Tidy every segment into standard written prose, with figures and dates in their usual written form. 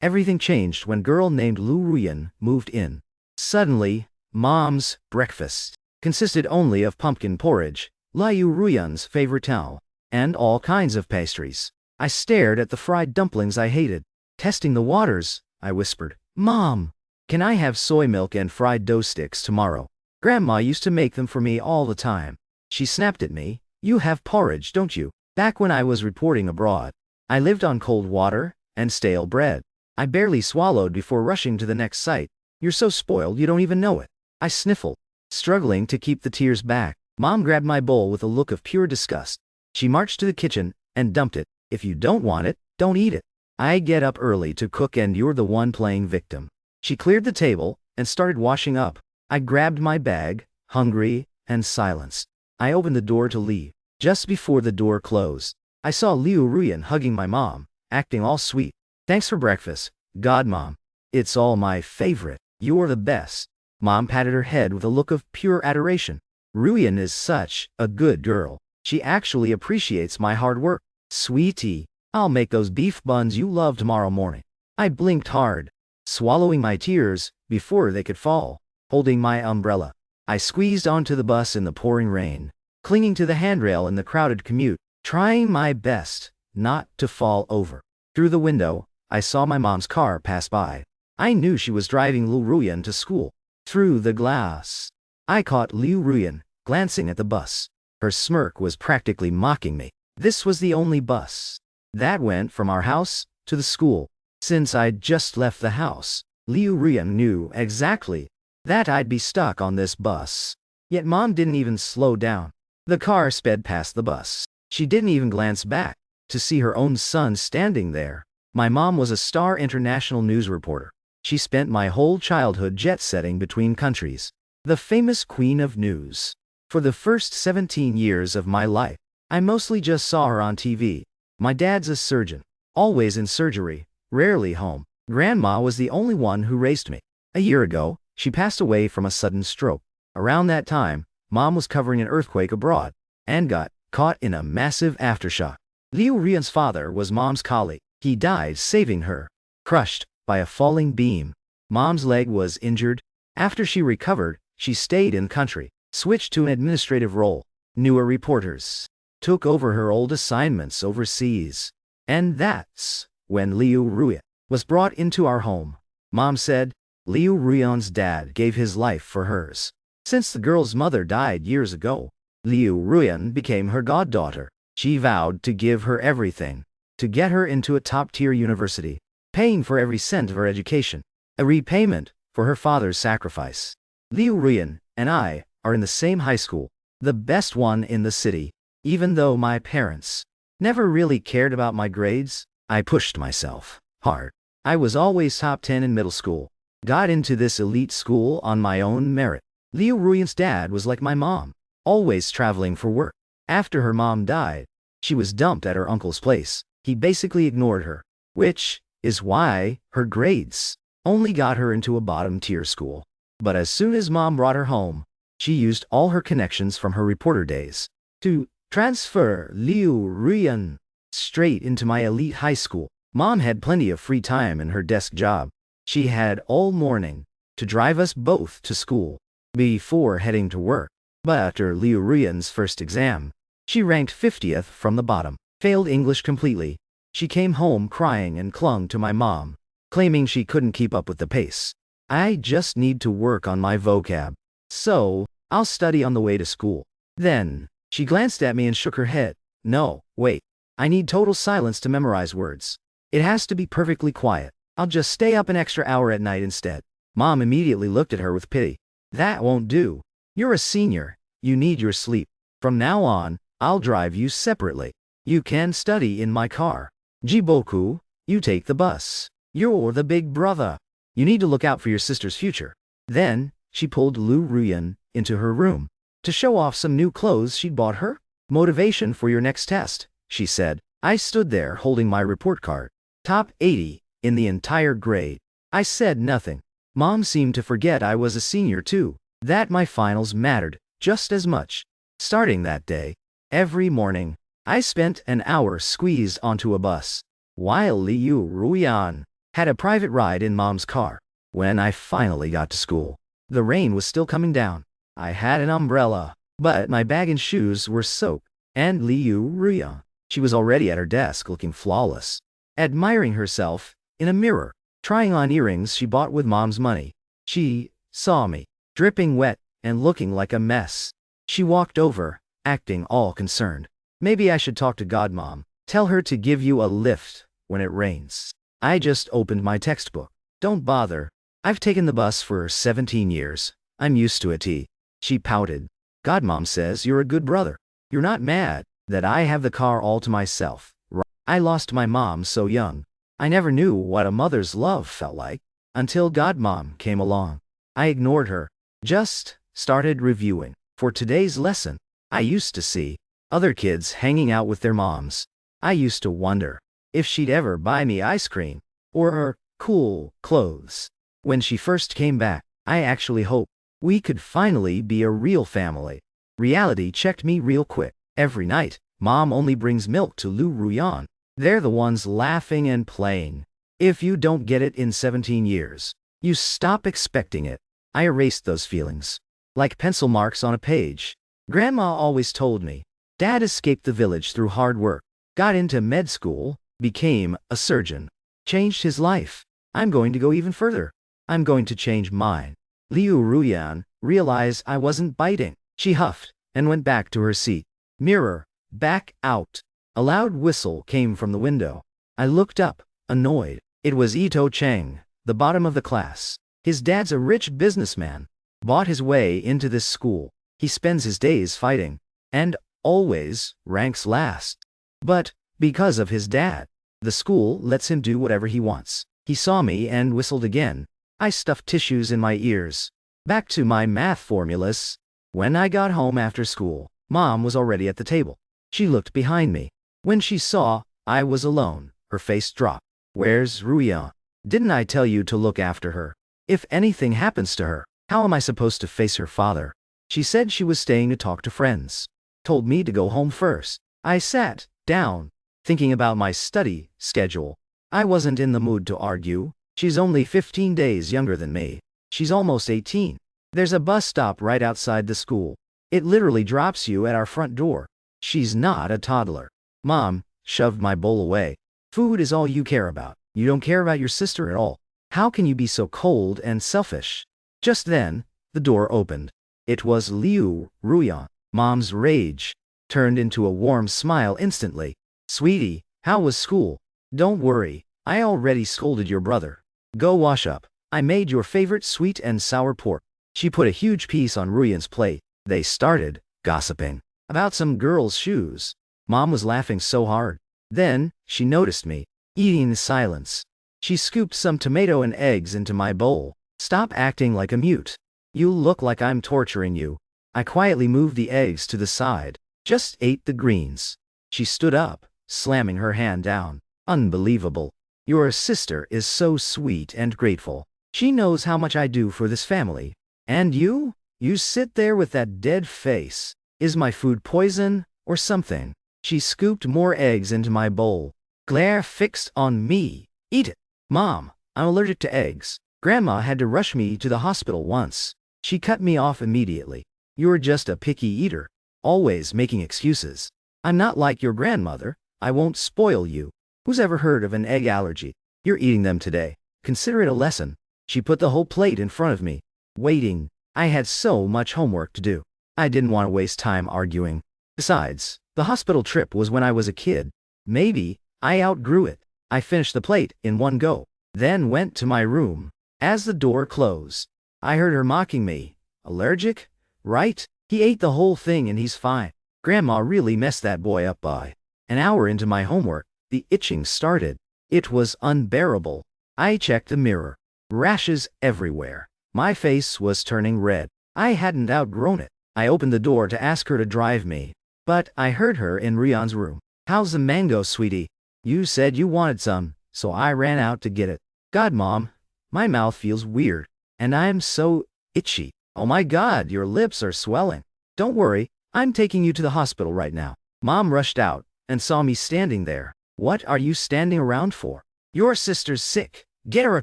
Everything changed when a girl named Liu Ruyan moved in. Suddenly, Mom's breakfast consisted only of pumpkin porridge, Liu Ruyan's favorite towel, and all kinds of pastries. I stared at the fried dumplings I hated. Testing the waters, I whispered, "Mom, can I have soy milk and fried dough sticks tomorrow? Grandma used to make them for me all the time." She snapped at me, "You have porridge, don't you?" Back when I was reporting abroad, I lived on cold water and stale bread. I barely swallowed before rushing to the next site. "You're so spoiled you don't even know it." I sniffled, struggling to keep the tears back. Mom grabbed my bowl with a look of pure disgust. She marched to the kitchen and dumped it. "If you don't want it, don't eat it. I get up early to cook and you're the one playing victim." She cleared the table and started washing up. I grabbed my bag, hungry and silenced. I opened the door to leave. Just before the door closed, I saw Liu Ruyan hugging my mom, acting all sweet. "Thanks for breakfast, Godmom. It's all my favorite. You're the best." Mom patted her head with a look of pure adoration. "Ruyan is such a good girl. She actually appreciates my hard work." "Sweetie, I'll make those beef buns you love tomorrow morning." I blinked hard, swallowing my tears before they could fall. Holding my umbrella, I squeezed onto the bus in the pouring rain, clinging to the handrail in the crowded commute, trying my best not to fall over. Through the window, I saw my mom's car pass by. I knew she was driving Liu Ruyan to school. Through the glass, I caught Liu Ruyan glancing at the bus. Her smirk was practically mocking me. This was the only bus that went from our house to the school. Since I'd just left the house, Liu Ruyan knew exactly that I'd be stuck on this bus. Yet Mom didn't even slow down. The car sped past the bus. She didn't even glance back to see her own son standing there. My mom was a star international news reporter. She spent my whole childhood jet-setting between countries. The famous queen of news. For the first 17 years of my life, I mostly just saw her on TV. My dad's a surgeon, always in surgery, rarely home. Grandma was the only one who raised me. A year ago, she passed away from a sudden stroke. Around that time, Mom was covering an earthquake abroad and got caught in a massive aftershock. Liu Ruyan's father was Mom's colleague. He died saving her, crushed by a falling beam. Mom's leg was injured. After she recovered, she stayed in the country, switched to an administrative role. Newer reporters took over her old assignments overseas. And that's when Liu Ruyan was brought into our home. Mom said Liu Ruyan's dad gave his life for hers. Since the girl's mother died years ago, Liu Ruyan became her goddaughter. She vowed to give her everything, to get her into a top-tier university, paying for every cent of her education, a repayment for her father's sacrifice. Liu Ruyan and I are in the same high school, the best one in the city. Even though my parents never really cared about my grades, I pushed myself hard. I was always top 10 in middle school. Got into this elite school on my own merit. Liu Ruyan's dad was like my mom, always traveling for work. After her mom died, she was dumped at her uncle's place. He basically ignored her, which is why her grades only got her into a bottom-tier school. But as soon as Mom brought her home, she used all her connections from her reporter days to transfer Liu Ruyan straight into my elite high school. Mom had plenty of free time in her desk job. She had all morning to drive us both to school before heading to work. But after Liu Ruyan's first exam, she ranked 50th from the bottom, failed English completely. She came home crying and clung to my mom, claiming she couldn't keep up with the pace. "I just need to work on my vocab, so I'll study on the way to school." Then, she glanced at me and shook her head. "No, wait. I need total silence to memorize words. It has to be perfectly quiet. I'll just stay up an extra hour at night instead." Mom immediately looked at her with pity. "That won't do. You're a senior. You need your sleep. From now on, I'll drive you separately. You can study in my car. Jiboku, you take the bus. You're the big brother. You need to look out for your sister's future." Then, she pulled Liu Ruyan into her room to show off some new clothes she'd bought her. "Motivation for your next test," she said. I stood there holding my report card. Top 80 in the entire grade. I said nothing. Mom seemed to forget I was a senior too, that my finals mattered just as much. Starting that day, every morning, I spent an hour squeezed onto a bus, while Liu Ruyan Had a private ride in Mom's car. When I finally got to school, the rain was still coming down. I had an umbrella, but my bag and shoes were soaked. And Liu Ruyan, she was already at her desk looking flawless, admiring herself in a mirror, trying on earrings she bought with Mom's money. She saw me, dripping wet and looking like a mess. She walked over, acting all concerned. Maybe I should talk to Godmom. Tell her to give you a lift when it rains. I just opened my textbook. Don't bother. I've taken the bus for 17 years. I'm used to it. She pouted. Godmom says you're a good brother. You're not mad that I have the car all to myself, right? I lost my mom so young. I never knew what a mother's love felt like until Godmom came along. I ignored her. Just started reviewing. For today's lesson, I used to see other kids hanging out with their moms. I used to wonder if she'd ever buy me ice cream or her cool clothes. When she first came back, I actually hoped we could finally be a real family. Reality checked me real quick. Every night, Mom only brings milk to Liu Ruyan. They're the ones laughing and playing. If you don't get it in 17 years, you stop expecting it. I erased those feelings, like pencil marks on a page. Grandma always told me, Dad escaped the village through hard work, got into med school, became a surgeon, changed his life. I'm going to go even further. I'm going to change mine. Liu Ruyan realized I wasn't biting. She huffed and went back to her seat. Mirror, back out. A loud whistle came from the window. I looked up, annoyed. It was Ito Cheng, the bottom of the class. His dad's a rich businessman, bought his way into this school. He spends his days fighting, and always ranks last. But because of his dad, the school lets him do whatever he wants. He saw me and whistled again. I stuffed tissues in my ears. Back to my math formulas. When I got home after school, Mom was already at the table. She looked behind me. When she saw I was alone, her face dropped. Where's Ruyan? Didn't I tell you to look after her? If anything happens to her, how am I supposed to face her father? She said she was staying to talk to friends. Told me to go home first. I sat down, thinking about my study schedule. I wasn't in the mood to argue. She's only 15 days younger than me. She's almost 18. There's a bus stop right outside the school. It literally drops you at our front door. She's not a toddler. Mom shoved my bowl away. Food is all you care about. You don't care about your sister at all. How can you be so cold and selfish? Just then, the door opened. It was Liu Ruyan. Mom's rage turned into a warm smile instantly. Sweetie, how was school? Don't worry, I already scolded your brother. Go wash up. I made your favorite sweet and sour pork. She put a huge piece on Ruyan's plate. They started gossiping about some girl's shoes. Mom was laughing so hard. Then, she noticed me, eating in silence. She scooped some tomato and eggs into my bowl. Stop acting like a mute. You look like I'm torturing you. I quietly moved the eggs to the side. Just ate the greens. She stood up, slamming her hand down. Unbelievable. Your sister is so sweet and grateful. She knows how much I do for this family. And you? You sit there with that dead face. Is my food poison or something? She scooped more eggs into my bowl. Glare fixed on me. Eat it. Mom, I'm allergic to eggs. Grandma had to rush me to the hospital once. She cut me off immediately. You're just a picky eater, always making excuses. I'm not like your grandmother. I won't spoil you. Who's ever heard of an egg allergy? You're eating them today. Consider it a lesson. She put the whole plate in front of me. Waiting. I had so much homework to do. I didn't want to waste time arguing. Besides, the hospital trip was when I was a kid. Maybe I outgrew it. I finished the plate in one go, then went to my room. As the door closed, I heard her mocking me. Allergic? Right? He ate the whole thing and he's fine. Grandma really messed that boy up by. An hour into my homework, the itching started. It was unbearable. I checked the mirror. Rashes everywhere. My face was turning red. I hadn't outgrown it. I opened the door to ask her to drive me, but I heard her in Ruyan's room. How's the mango, sweetie? You said you wanted some, so I ran out to get it. God, Mom, my mouth feels weird, and I'm so itchy. Oh my God, your lips are swelling. Don't worry, I'm taking you to the hospital right now. Mom rushed out and saw me standing there. What are you standing around for? Your sister's sick. Get her a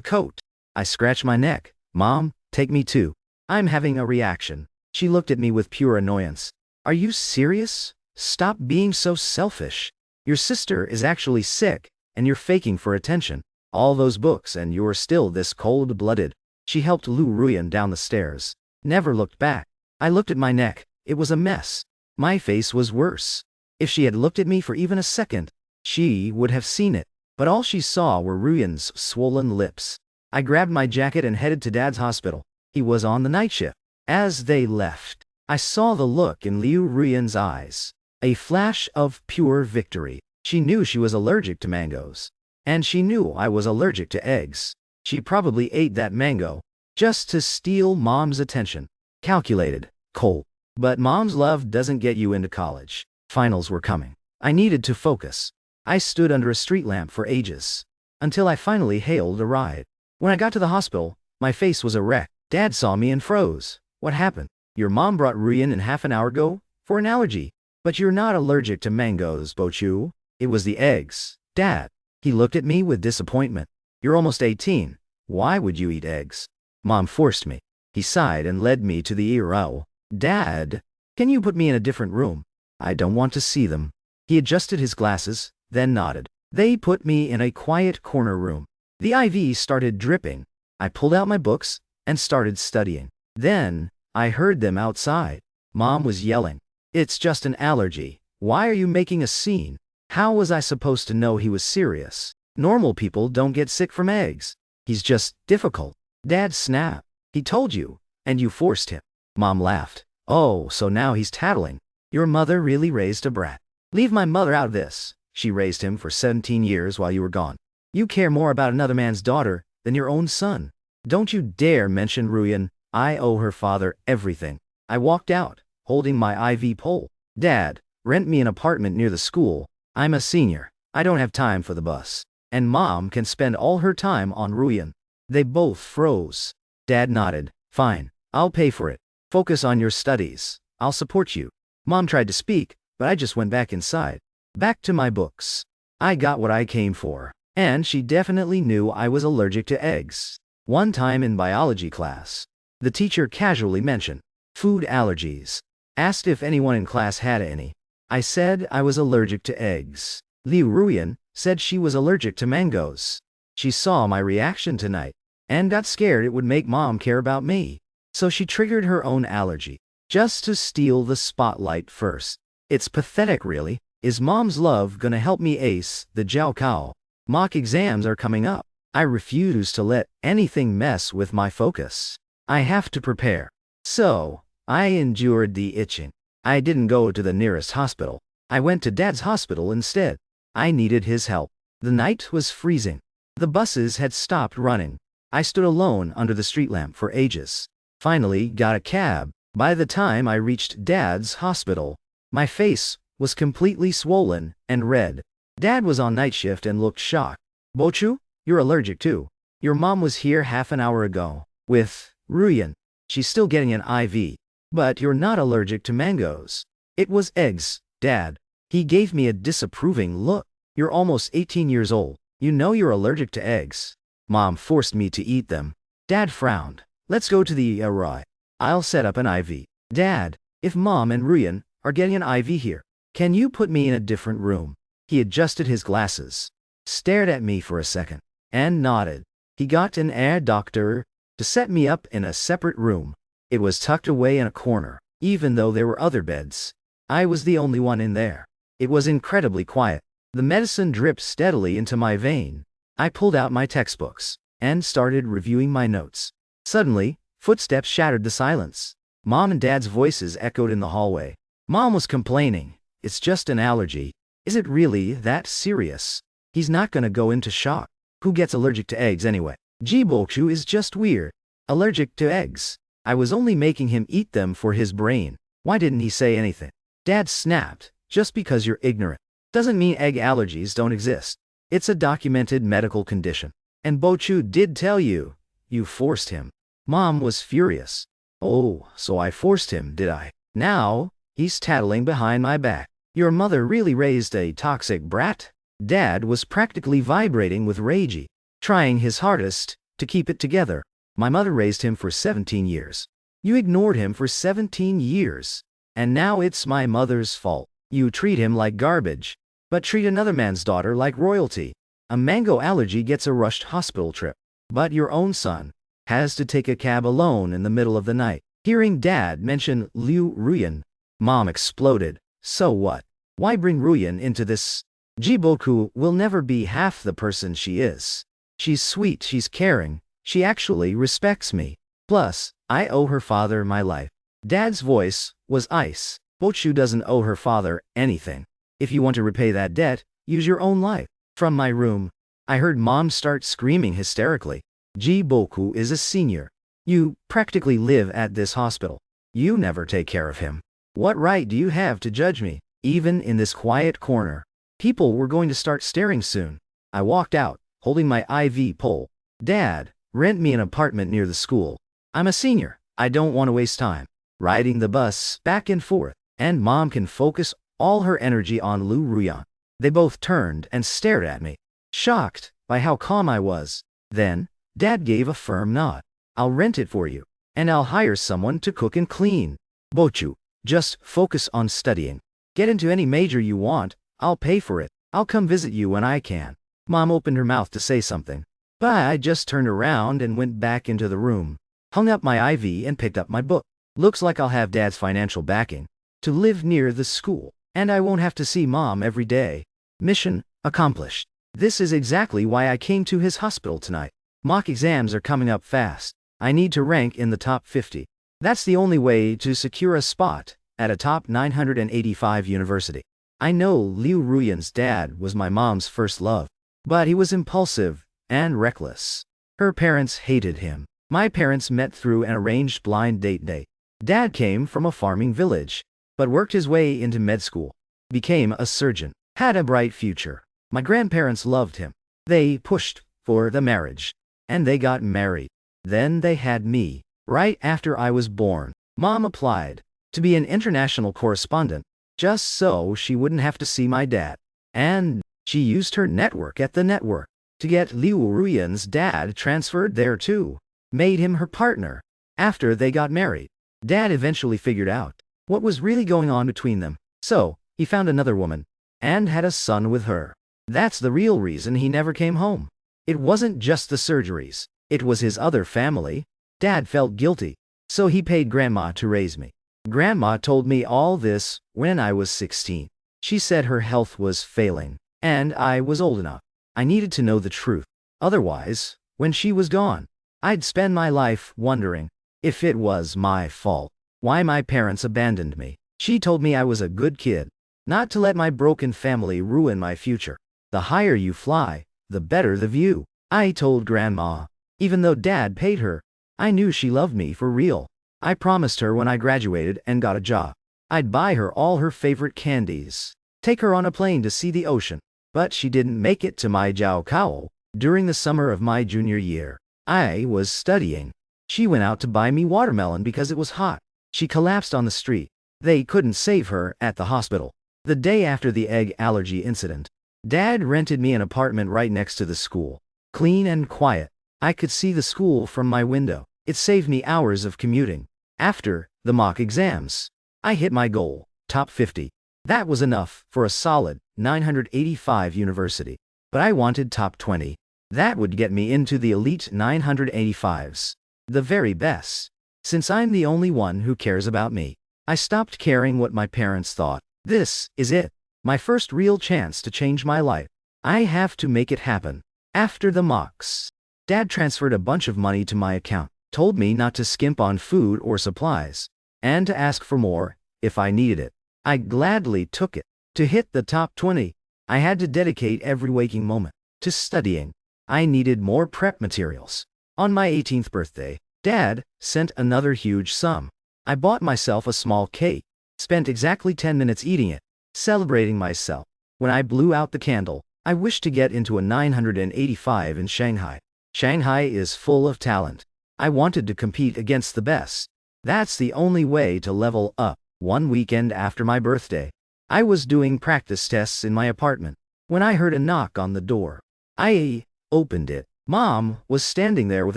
coat. I scratched my neck. Mom, take me too. I'm having a reaction. She looked at me with pure annoyance. Are you serious? Stop being so selfish. Your sister is actually sick, and you're faking for attention. All those books and you're still this cold-blooded. She helped Liu Ruyan down the stairs. Never looked back. I looked at my neck. It was a mess. My face was worse. If she had looked at me for even a second, she would have seen it. But all she saw were Ruyan's swollen lips. I grabbed my jacket and headed to Dad's hospital. He was on the night shift. As they left, I saw the look in Liu Ruyan's eyes. A flash of pure victory. She knew she was allergic to mangoes. And she knew I was allergic to eggs. She probably ate that mango just to steal Mom's attention. Calculated, cold. But Mom's love doesn't get you into college. Finals were coming. I needed to focus. I stood under a street lamp for ages, until I finally hailed a ride. When I got to the hospital, my face was a wreck. Dad saw me and froze. What happened? Your mom brought Ruyan in half an hour ago for an allergy. But you're not allergic to mangoes, Bochu. It was the eggs. Dad. He looked at me with disappointment. You're almost 18. Why would you eat eggs? Mom forced me. He sighed and led me to the ER. Dad, can you put me in a different room? I don't want to see them. He adjusted his glasses, then nodded. They put me in a quiet corner room. The IV started dripping. I pulled out my books and started studying. Then, I heard them outside. Mom was yelling. It's just an allergy. Why are you making a scene? How was I supposed to know he was serious? Normal people don't get sick from eggs. He's just difficult. Dad snapped. He told you, and you forced him. Mom laughed. Oh, so now he's tattling. Your mother really raised a brat. Leave my mother out of this. She raised him for 17 years while you were gone. You care more about another man's daughter than your own son. Don't you dare mention Ruyan. I owe her father everything. I walked out, holding my IV pole. Dad, rent me an apartment near the school. I'm a senior. I don't have time for the bus. And Mom can spend all her time on Ruyan. They both froze. Dad nodded. Fine. I'll pay for it. Focus on your studies. I'll support you. Mom tried to speak, but I just went back inside. Back to my books. I got what I came for. And she definitely knew I was allergic to eggs. One time in biology class, the teacher casually mentioned food allergies. Asked if anyone in class had any. I said I was allergic to eggs. Liu Ruyan said she was allergic to mangoes. She saw my reaction tonight and got scared it would make Mom care about me. So she triggered her own allergy, just to steal the spotlight first. It's pathetic, really. Is Mom's love gonna help me ace the Jiao Kao? Mock exams are coming up. I refuse to let anything mess with my focus. I have to prepare. So, I endured the itching. I didn't go to the nearest hospital. I went to Dad's hospital instead. I needed his help. The night was freezing. The buses had stopped running. I stood alone under the street lamp for ages. Finally got a cab. By the time I reached Dad's hospital, my face was completely swollen and red. Dad was on night shift and looked shocked. Bochu, you're allergic too. Your mom was here half an hour ago. With Ruyan. She's still getting an IV. But you're not allergic to mangoes. It was eggs, Dad. He gave me a disapproving look. You're almost 18 years old. You know you're allergic to eggs. Mom forced me to eat them. Dad frowned. Let's go to the ER. I'll set up an IV. Dad, if Mom and Ruyan are getting an IV here, can you put me in a different room? He adjusted his glasses, stared at me for a second, and nodded. He got an air doctor to set me up in a separate room. It was tucked away in a corner, even though there were other beds. I was the only one in there. It was incredibly quiet. The medicine dripped steadily into my vein. I pulled out my textbooks and started reviewing my notes. Suddenly, footsteps shattered the silence. Mom and Dad's voices echoed in the hallway. Mom was complaining. It's just an allergy. Is it really that serious? He's not gonna go into shock. Who gets allergic to eggs anyway? Jibochu is just weird. Allergic to eggs. I was only making him eat them for his brain. Why didn't he say anything? Dad snapped. Just because you're ignorant doesn't mean egg allergies don't exist. It's a documented medical condition. And Bochu did tell you. You forced him. Mom was furious. Oh, so I forced him, did I? Now, he's tattling behind my back. Your mother really raised a toxic brat? Dad was practically vibrating with rage. trying his hardest to keep it together. My mother raised him for 17 years. You ignored him for 17 years. And now it's my mother's fault. You treat him like garbage, but treat another man's daughter like royalty. A mango allergy gets a rushed hospital trip, but your own son has to take a cab alone in the middle of the night. Hearing Dad mention Liu Ruyan, Mom exploded. So what? Why bring Ruyan into this? Jiboku will never be half the person she is. She's sweet, she's caring, she actually respects me. Plus, I owe her father my life. Dad's voice was ice. Bochu doesn't owe her father anything. If you want to repay that debt, use your own life. From my room, I heard Mom start screaming hysterically. Jiboku is a senior. You practically live at this hospital. You never take care of him. What right do you have to judge me, even in this quiet corner? People were going to start staring soon. I walked out, holding my IV pole. Dad, rent me an apartment near the school. I'm a senior. I don't want to waste time riding the bus back and forth, and Mom can focus all her energy on Liu Ruyan. They both turned and stared at me, shocked by how calm I was. Then, Dad gave a firm nod. I'll rent it for you, and I'll hire someone to cook and clean. Bochu, just focus on studying. Get into any major you want, I'll pay for it. I'll come visit you when I can. Mom opened her mouth to say something, but I just turned around and went back into the room, hung up my IV and picked up my book. Looks like I'll have Dad's financial backing to live near the school, and I won't have to see Mom every day. Mission accomplished. This is exactly why I came to his hospital tonight. Mock exams are coming up fast. I need to rank in the top 50. That's the only way to secure a spot at a top 985 university. I know Liu Ruyan's dad was my mom's first love, but he was impulsive and reckless. Her parents hated him. My parents met through an arranged blind date. Dad came from a farming village, but worked his way into med school, became a surgeon, had a bright future. My grandparents loved him. They pushed for the marriage, and they got married. Then they had me. Right after I was born, Mom applied to be an international correspondent, just so she wouldn't have to see my dad. And she used her network at the network to get Liu Ruyan's dad transferred there too. Made him her partner. After they got married, Dad eventually figured out what was really going on between them. So, he found another woman, and had a son with her. That's the real reason he never came home. It wasn't just the surgeries. It was his other family. Dad felt guilty, so he paid Grandma to raise me. Grandma told me all this when I was 16. She said her health was failing, and I was old enough. I needed to know the truth. Otherwise, when she was gone, I'd spend my life wondering if it was my fault, why my parents abandoned me. She told me I was a good kid, not to let my broken family ruin my future. The higher you fly, the better the view. I told Grandma. Even though Dad paid her, I knew she loved me for real. I promised her when I graduated and got a job, I'd buy her all her favorite candies, take her on a plane to see the ocean. But she didn't make it to my Jiaokao during the summer of my junior year. I was studying. She went out to buy me watermelon because it was hot. She collapsed on the street. They couldn't save her at the hospital. The day after the egg allergy incident, Dad rented me an apartment right next to the school. Clean and quiet. I could see the school from my window. It saved me hours of commuting. After the mock exams, I hit my goal, top 50. That was enough for a solid 985 university. But I wanted top 20. That would get me into the elite 985s. The very best. Since I'm the only one who cares about me, I stopped caring what my parents thought. This is it. My first real chance to change my life. I have to make it happen. After the mocks, Dad transferred a bunch of money to my account, told me not to skimp on food or supplies, and to ask for more if I needed it. I gladly took it. To hit the top 20, I had to dedicate every waking moment to studying. I needed more prep materials. On my 18th birthday, Dad sent another huge sum. I bought myself a small cake, spent exactly 10 minutes eating it, celebrating myself. When I blew out the candle, I wished to get into a 985 in Shanghai. Shanghai is full of talent. I wanted to compete against the best. That's the only way to level up. One weekend after my birthday, I was doing practice tests in my apartment when I heard a knock on the door. I opened it. Mom was standing there with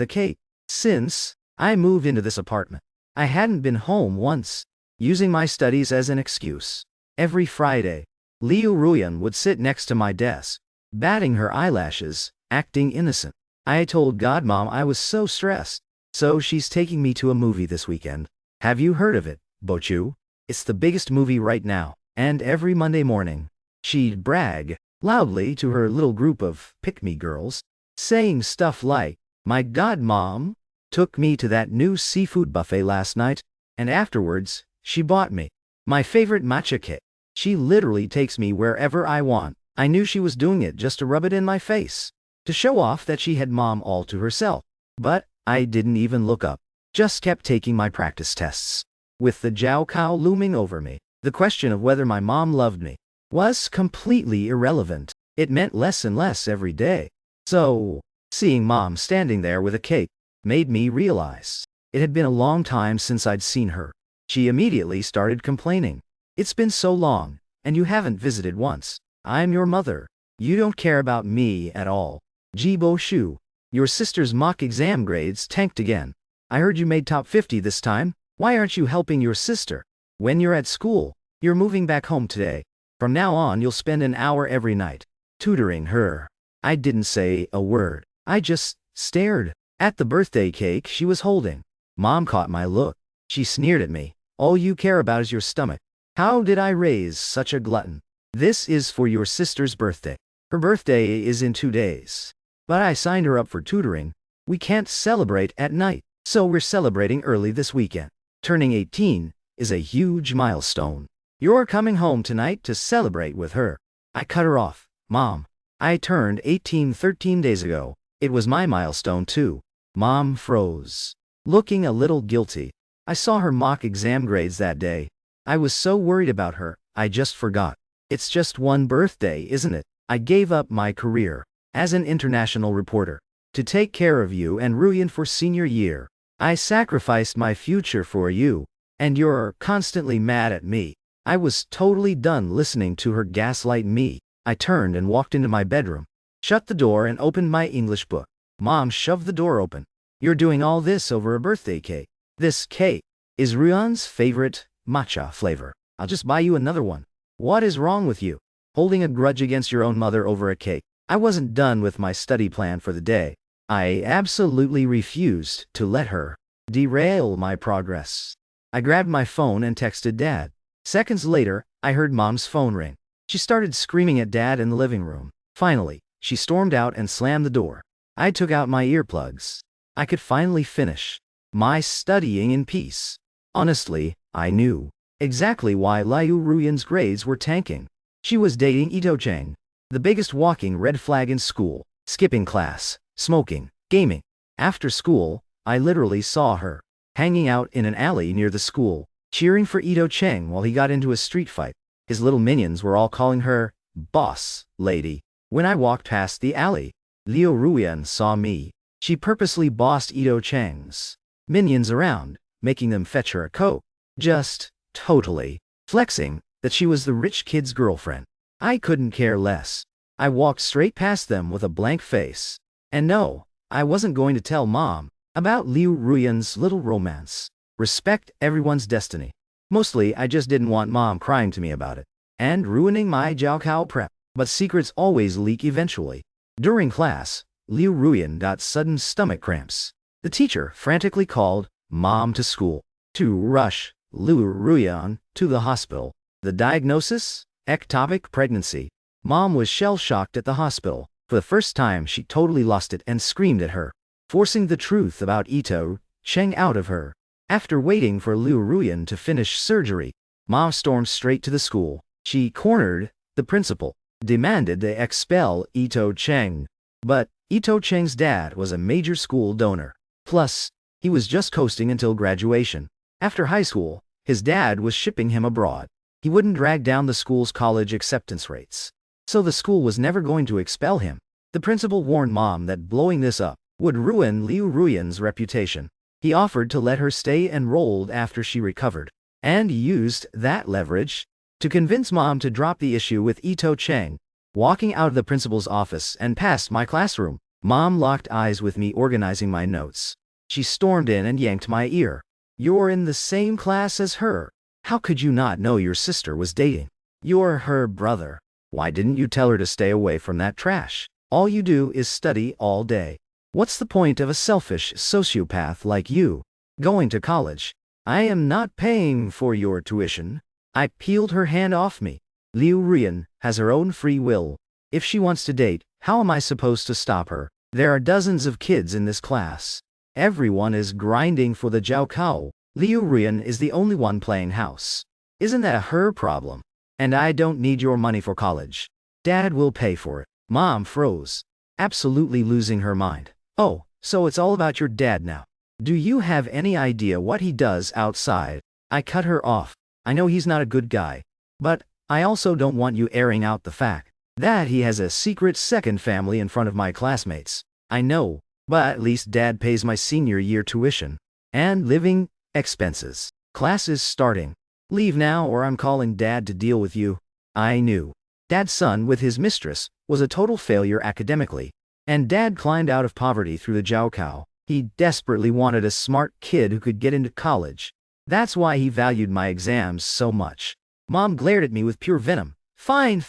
a cake. Since I moved into this apartment, I hadn't been home once, using my studies as an excuse. Every Friday, Liu Ruyan would sit next to my desk, batting her eyelashes, acting innocent. I told Godmom I was so stressed, so she's taking me to a movie this weekend. Have you heard of it, Bochu? It's the biggest movie right now, and every Monday morning, she'd brag loudly to her little group of pick-me girls, saying stuff like, "My Godmom took me to that new seafood buffet last night, and afterwards, she bought me my favorite matcha cake. She literally takes me wherever I want." I knew she was doing it just to rub it in my face, to show off that she had Mom all to herself. But I didn't even look up, just kept taking my practice tests. With the Jiao Kao looming over me, the question of whether my mom loved me was completely irrelevant. It meant less and less every day. So, seeing Mom standing there with a cake made me realize it had been a long time since I'd seen her. She immediately started complaining. "It's been so long, and you haven't visited once. I'm your mother. You don't care about me at all. Jibo Shu, your sister's mock exam grades tanked again. I heard you made top 50 this time. Why aren't you helping your sister? When you're at school, you're moving back home today. From now on, you'll spend an hour every night tutoring her." I didn't say a word. I just stared at the birthday cake she was holding. Mom caught my look. She sneered at me. "All you care about is your stomach. How did I raise such a glutton? This is for your sister's birthday. Her birthday is in 2 days. But I signed her up for tutoring. We can't celebrate at night, so we're celebrating early this weekend. Turning 18 is a huge milestone. You're coming home tonight to celebrate with her." I cut her off. "Mom, I turned 18 13 days ago. It was my milestone too." Mom froze, looking a little guilty. I saw her mock exam grades that day. I was so worried about her, I just forgot. "It's just one birthday, isn't it?" I gave up my career as an international reporter to take care of you and Ruyan for senior year. I sacrificed my future for you, and you're constantly mad at me. I was totally done listening to her gaslight me. I turned and walked into my bedroom, shut the door and opened my English book. Mom shoved the door open. "You're doing all this over a birthday cake. This cake is Ruyan's favorite matcha flavor. I'll just buy you another one. What is wrong with you? Holding a grudge against your own mother over a cake?" I wasn't done with my study plan for the day. I absolutely refused to let her derail my progress. I grabbed my phone and texted Dad. Seconds later, I heard Mom's phone ring. She started screaming at Dad in the living room. Finally, she stormed out and slammed the door. I took out my earplugs. I could finally finish my studying in peace. Honestly, I knew exactly why Liu Ruyan's grades were tanking. She was dating Ito Cheng, the biggest walking red flag in school, skipping class, smoking, gaming. After school, I literally saw her hanging out in an alley near the school, cheering for Ito Cheng while he got into a street fight. His little minions were all calling her boss lady. When I walked past the alley, Liu Ruyan saw me. She purposely bossed Ito Cheng's minions around, making them fetch her a coke. Just totally flexing that she was the rich kid's girlfriend. I couldn't care less. I walked straight past them with a blank face. And no, I wasn't going to tell Mom about Liu Ruyan's little romance. Respect everyone's destiny. Mostly, I just didn't want Mom crying to me about it and ruining my Jiaokao prep. But secrets always leak eventually. During class, Liu Ruyan got sudden stomach cramps. The teacher frantically called Mom to school to rush Liu Ruyan to the hospital. The diagnosis? Ectopic pregnancy. Mom was shell-shocked at the hospital. For the first time, she totally lost it and screamed at her, forcing the truth about Ito Cheng out of her. After waiting for Liu Ruyan to finish surgery, Mom stormed straight to the school. She cornered the principal, demanded they expel Ito Cheng. But Ito Cheng's dad was a major school donor. Plus, he was just coasting until graduation. After high school, his dad was shipping him abroad. He wouldn't drag down the school's college acceptance rates. So the school was never going to expel him. The principal warned Mom that blowing this up would ruin Liu Ruyan's reputation. He offered to let her stay enrolled after she recovered, and used that leverage to convince Mom to drop the issue with Ito Cheng. Walking out of the principal's office and past my classroom, Mom locked eyes with me organizing my notes. She stormed in and yanked my ear. "You're in the same class as her. How could you not know your sister was dating? You're her brother. Why didn't you tell her to stay away from that trash? All you do is study all day. What's the point of a selfish sociopath like you going to college? I am not paying for your tuition." I peeled her hand off me. "Liu Ruyan has her own free will. If she wants to date, how am I supposed to stop her? There are dozens of kids in this class. Everyone is grinding for the Jiao Kao. Liu Ruyan is the only one playing house. Isn't that her problem? And I don't need your money for college. Dad will pay for it." Mom froze, absolutely losing her mind. "Oh, so it's all about your dad now. Do you have any idea what he does outside?" I cut her off. "I know he's not a good guy, but I also don't want you airing out the fact that he has a secret second family in front of my classmates." "I know, but at least Dad pays my senior year tuition and living expenses. Class is starting. Leave now or I'm calling Dad to deal with you." I knew Dad's son with his mistress was a total failure academically, and Dad climbed out of poverty through the Jiao Kao. He desperately wanted a smart kid who could get into college. That's why he valued my exams so much. Mom glared at me with pure venom. Fine.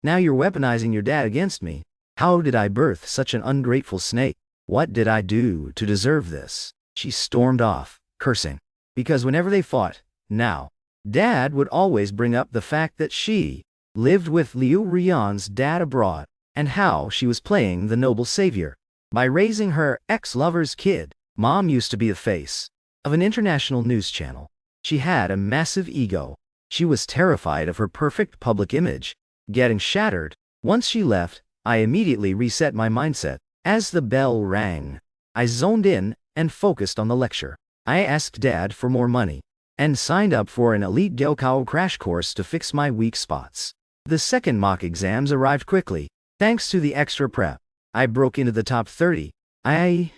Now you're weaponizing your dad against me. How did I birth such an ungrateful snake? What did I do to deserve this?" She stormed off, cursing. Because whenever they fought, now, Dad would always bring up the fact that she lived with Liu Ruyan's dad abroad, and how she was playing the noble savior by raising her ex-lover's kid. Mom used to be the face of an international news channel. She had a massive ego. She was terrified of her perfect public image getting shattered. Once she left, I immediately reset my mindset. As the bell rang, I zoned in and focused on the lecture. I asked Dad for more money and signed up for an elite Gyokao crash course to fix my weak spots. The second mock exams arrived quickly. Thanks to the extra prep, I broke into the top 30. I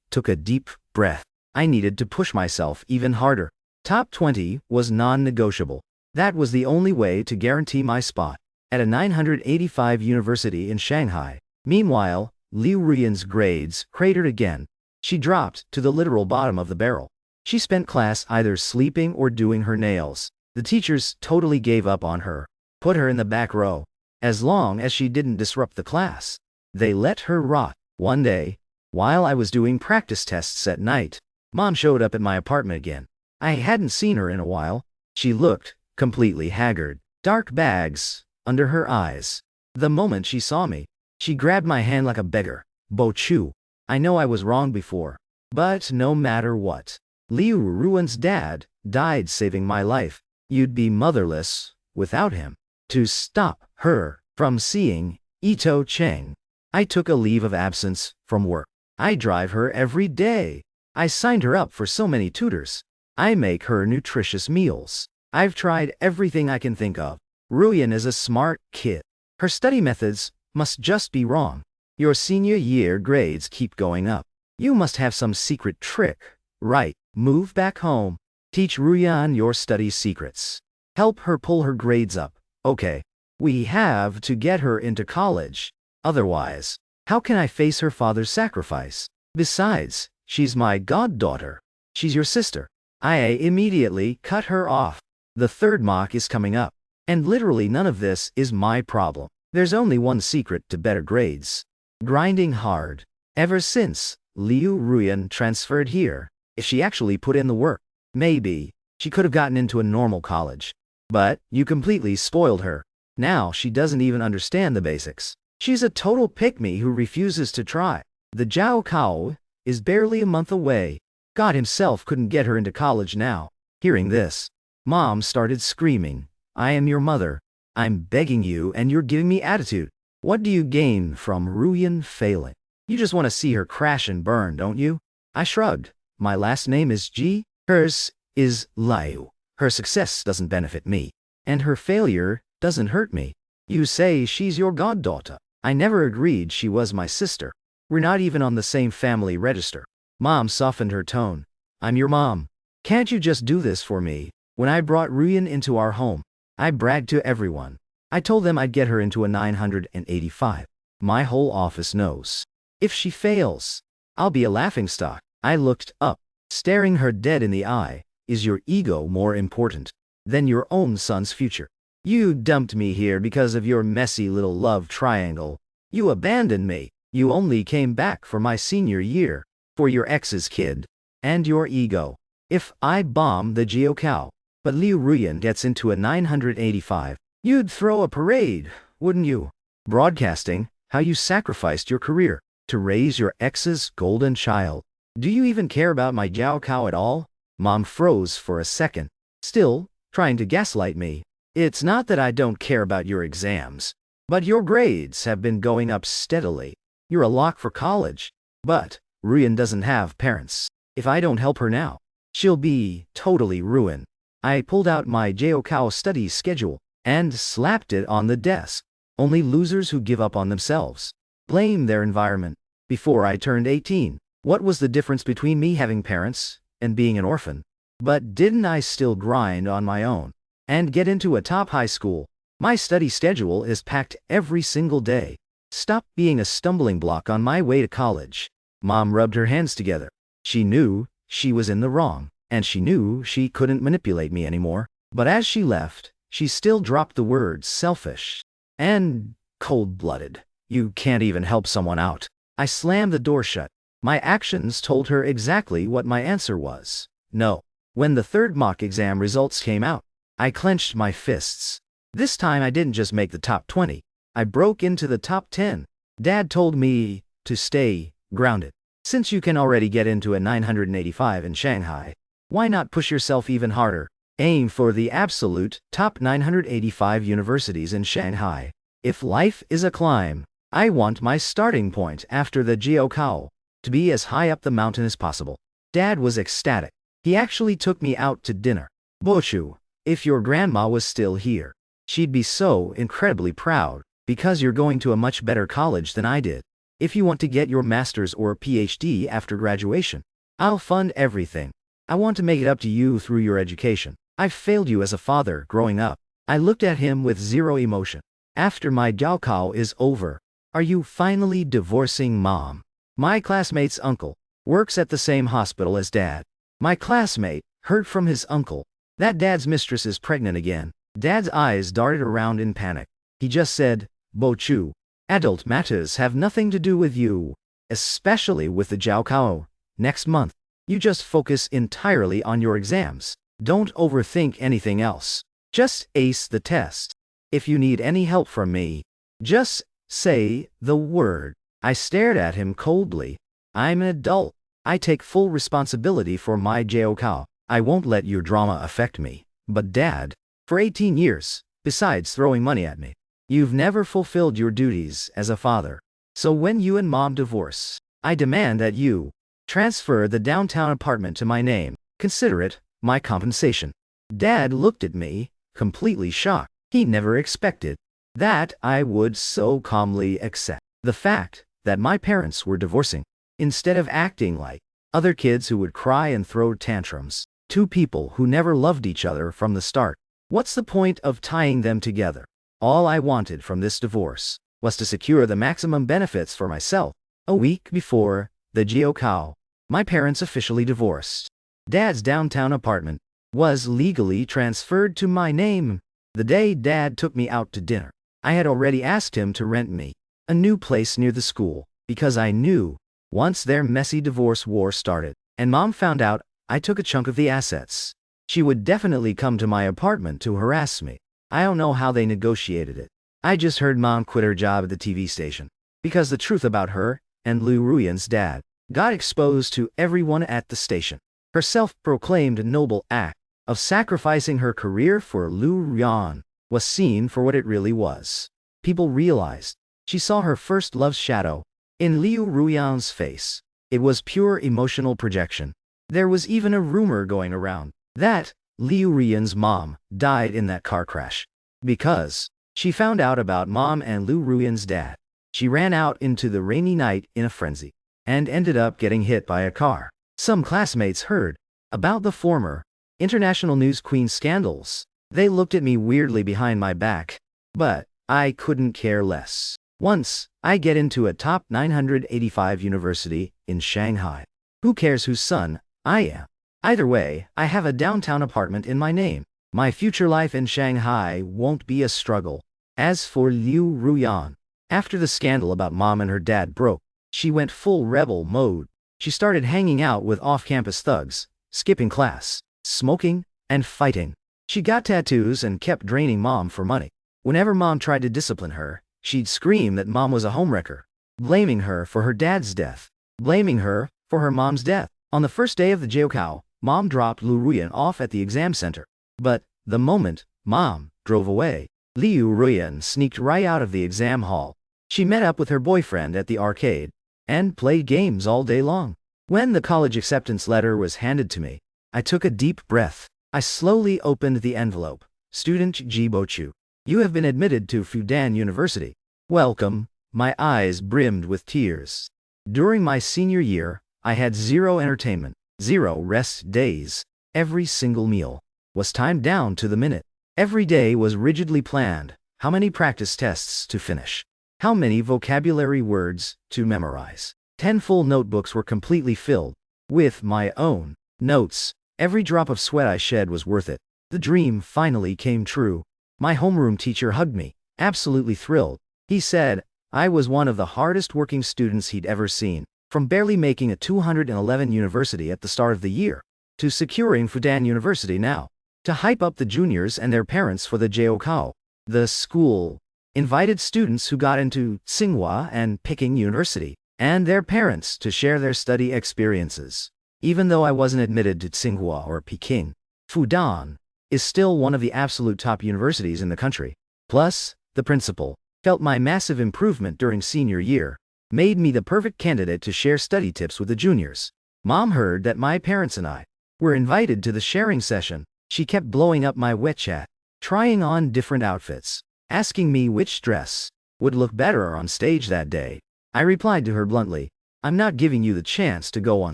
took a deep breath. I needed to push myself even harder. Top 20 was non-negotiable. That was the only way to guarantee my spot at a 985 university in Shanghai. Meanwhile, Liu Ruyan's grades cratered again. She dropped to the literal bottom of the barrel. She spent class either sleeping or doing her nails. The teachers totally gave up on her, put her in the back row. As long as she didn't disrupt the class, they let her rot. One day, while I was doing practice tests at night, Mom showed up at my apartment again. I hadn't seen her in a while. She looked completely haggard, dark bags under her eyes. The moment she saw me, she grabbed my hand like a beggar. "Bo Chu, I know I was wrong before, but no matter what, Liu Ruyan's dad died saving my life. You'd be motherless without him." To stop her from seeing Ito Cheng, I took a leave of absence from work. I drive her every day. I signed her up for so many tutors. I make her nutritious meals. I've tried everything I can think of. Ruyan is a smart kid. Her study methods must just be wrong. Your senior year grades keep going up. You must have some secret trick, right? Move back home. Teach Ruyan your study secrets. Help her pull her grades up. Okay. We have to get her into college. Otherwise, how can I face her father's sacrifice? Besides, she's my goddaughter. She's your sister. I immediately cut her off. The third mock is coming up, and literally none of this is my problem. There's only one secret to better grades: grinding hard. Ever since Liu Ruyan transferred here, if she actually put in the work, maybe she could have gotten into a normal college. But you completely spoiled her. Now she doesn't even understand the basics. She's a total pick-me who refuses to try. The Jiao Kao is barely a month away. God himself couldn't get her into college now. Hearing this, Mom started screaming. "I am your mother. I'm begging you and you're giving me attitude. What do you gain from Ruyan failing? You just want to see her crash and burn, don't you?" I shrugged. My last name is Ji. Hers is Liu. Her success doesn't benefit me, and her failure doesn't hurt me. You say she's your goddaughter. I never agreed she was my sister. We're not even on the same family register. Mom softened her tone. "I'm your mom. Can't you just do this for me?" When I brought Ruyan into our home, I bragged to everyone. I told them I'd get her into a 985. My whole office knows. If she fails, I'll be a laughingstock. I looked up, staring her dead in the eye. Is your ego more important than your own son's future? You dumped me here because of your messy little love triangle. You abandoned me. You only came back for my senior year, for your ex's kid, and your ego. If I bomb the Jiao but Liu Ruyan gets into a 985, you'd throw a parade, wouldn't you? Broadcasting how you sacrificed your career to raise your ex's golden child. Do you even care about my Jiao at all? Mom froze for a second, still trying to gaslight me. It's not that I don't care about your exams, but your grades have been going up steadily. You're a lock for college. But Ruyan doesn't have parents. If I don't help her now, she'll be totally ruined. I pulled out my Jiao study schedule and slapped it on the desk. Only losers who give up on themselves blame their environment. Before I turned 18, what was the difference between me having parents and being an orphan? But didn't I still grind on my own and get into a top high school? My study schedule is packed every single day. Stop being a stumbling block on my way to college. Mom rubbed her hands together. She knew she was in the wrong, and she knew she couldn't manipulate me anymore. But as she left, she still dropped the words selfish and cold-blooded. You can't even help someone out. I slammed the door shut. My actions told her exactly what my answer was. No. When the third mock exam results came out, I clenched my fists. This time I didn't just make the top 20. I broke into the top 10. Dad told me to stay grounded. Since you can already get into a 985 in Shanghai, why not push yourself even harder? Aim for the absolute top 985 universities in Shanghai. If life is a climb, I want my starting point after the Jiao to be as high up the mountain as possible. Dad was ecstatic. He actually took me out to dinner. Bochu, if your grandma was still here, she'd be so incredibly proud, because you're going to a much better college than I did. If you want to get your master's or PhD after graduation, I'll fund everything. I want to make it up to you through your education. I've failed you as a father growing up. I looked at him with zero emotion. After my Jiao is over, are you finally divorcing Mom? My classmate's uncle works at the same hospital as Dad. My classmate heard from his uncle that Dad's mistress is pregnant again. Dad's eyes darted around in panic. He just said, Bochu, adult matters have nothing to do with you, especially with the Jiao. Next month, you just focus entirely on your exams. Don't overthink anything else. Just ace the test. If you need any help from me, just say the word. I stared at him coldly. I'm an adult. I take full responsibility for my Jiao. I won't let your drama affect me. But Dad, for 18 years, besides throwing money at me, you've never fulfilled your duties as a father. So when you and Mom divorce, I demand that you transfer the downtown apartment to my name. Consider it my compensation. Dad looked at me, completely shocked. He never expected that I would so calmly accept the fact that my parents were divorcing, instead of acting like other kids who would cry and throw tantrums. Two people who never loved each other from the start. What's the point of tying them together? All I wanted from this divorce was to secure the maximum benefits for myself. A week before the Jiao, my parents officially divorced. Dad's downtown apartment was legally transferred to my name. The day Dad took me out to dinner, I had already asked him to rent me a new place near the school, because I knew once their messy divorce war started, and Mom found out I took a chunk of the assets, she would definitely come to my apartment to harass me. I don't know how they negotiated it. I just heard Mom quit her job at the TV station, because the truth about her and Liu Ruyan's dad got exposed to everyone at the station. Her self-proclaimed noble act of sacrificing her career for Liu Ruyan was seen for what it really was. People realized she saw her first love's shadow in Liu Ruyan's face. It was pure emotional projection. There was even a rumor going around that Liu Ruyan's mom died in that car crash. Because she found out about Mom and Liu Ruyan's dad, she ran out into the rainy night in a frenzy and ended up getting hit by a car. Some classmates heard about the former international news queen scandals. They looked at me weirdly behind my back, but I couldn't care less. Once, I get into a top 985 university in Shanghai. Who cares whose son I am? Either way, I have a downtown apartment in my name. My future life in Shanghai won't be a struggle. As for Liu Ruyan, after the scandal about mom and her dad broke, she went full rebel mode. She started hanging out with off-campus thugs, skipping class, smoking, and fighting. She got tattoos and kept draining mom for money. Whenever mom tried to discipline her, she'd scream that mom was a homewrecker, blaming her for her dad's death, blaming her for her mom's death. On the first day of the Jiaokao, mom dropped Liu Ruyan off at the exam center. But the moment mom drove away, Liu Ruyan sneaked right out of the exam hall. She met up with her boyfriend at the arcade and played games all day long. When the college acceptance letter was handed to me, I took a deep breath. I slowly opened the envelope. Student Ji Bochu, you have been admitted to Fudan University. Welcome. My eyes brimmed with tears. During my senior year, I had zero entertainment, zero rest days. Every single meal was timed down to the minute. Every day was rigidly planned. How many practice tests to finish? How many vocabulary words to memorize? 10 full notebooks were completely filled with my own notes. Every drop of sweat I shed was worth it. The dream finally came true. My homeroom teacher hugged me, absolutely thrilled. He said I was one of the hardest working students he'd ever seen. From barely making a 211 university at the start of the year, to securing Fudan University now, to hype up the juniors and their parents for the Jiaokao. The school invited students who got into Tsinghua and Peking University, and their parents to share their study experiences. Even though I wasn't admitted to Tsinghua or Peking, Fudan is still one of the absolute top universities in the country. Plus, the principal felt my massive improvement during senior year made me the perfect candidate to share study tips with the juniors. Mom heard that my parents and I were invited to the sharing session. She kept blowing up my WeChat, trying on different outfits, asking me which dress would look better on stage that day. I replied to her bluntly, I'm not giving you the chance to go on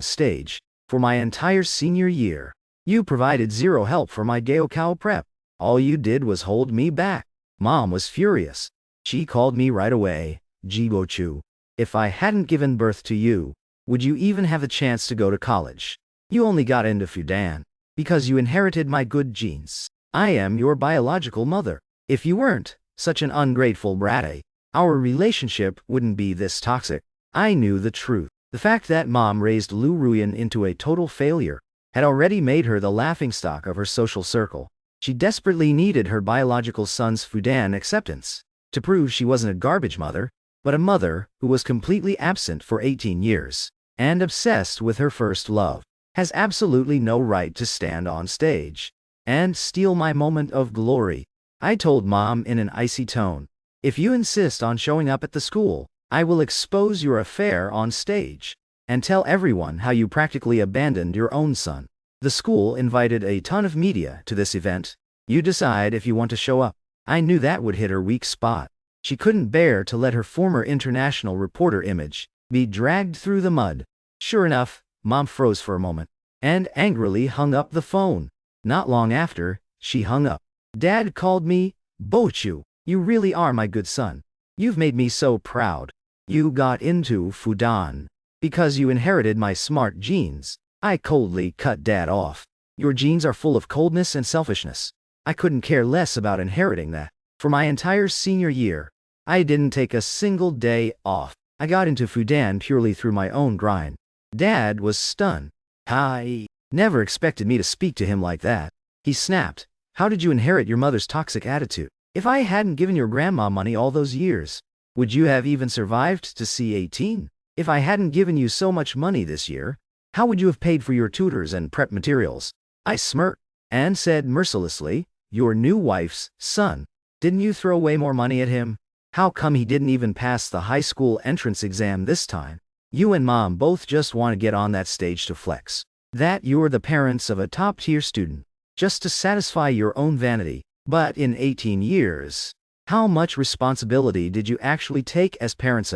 stage. For my entire senior year, you provided zero help for my Gaokao prep. All you did was hold me back. Mom was furious. She called me right away. Jibochu, if I hadn't given birth to you, would you even have a chance to go to college? You only got into Fudan because you inherited my good genes. I am your biological mother. If you weren't such an ungrateful brat, our relationship wouldn't be this toxic. I knew the truth. The fact that mom raised Liu Ruyan into a total failure had already made her the laughingstock of her social circle. She desperately needed her biological son's Fudan acceptance to prove she wasn't a garbage mother, but a mother who was completely absent for 18 years and obsessed with her first love. Has absolutely no right to stand on stage and steal my moment of glory. I told mom in an icy tone, if you insist on showing up at the school, I will expose your affair on stage and tell everyone how you practically abandoned your own son. The school invited a ton of media to this event. You decide if you want to show up. I knew that would hit her weak spot. She couldn't bear to let her former international reporter image be dragged through the mud. Sure enough, mom froze for a moment and angrily hung up the phone. Not long after, she hung up. Dad called me, Bochu, you really are my good son. You've made me so proud. You got into Fudan because you inherited my smart genes. I coldly cut Dad off. Your genes are full of coldness and selfishness. I couldn't care less about inheriting that. For my entire senior year, I didn't take a single day off. I got into Fudan purely through my own grind. Dad was stunned. I never expected me to speak to him like that. He snapped. How did you inherit your mother's toxic attitude? If I hadn't given your grandma money all those years, would you have even survived to see 18? If I hadn't given you so much money this year, how would you have paid for your tutors and prep materials? I smirked and said mercilessly, your new wife's son. Didn't you throw way more money at him? How come he didn't even pass the high school entrance exam this time? You and mom both just want to get on that stage to flex that you're the parents of a top-tier student, just to satisfy your own vanity. But in 18 years, how much responsibility did you actually take as parents?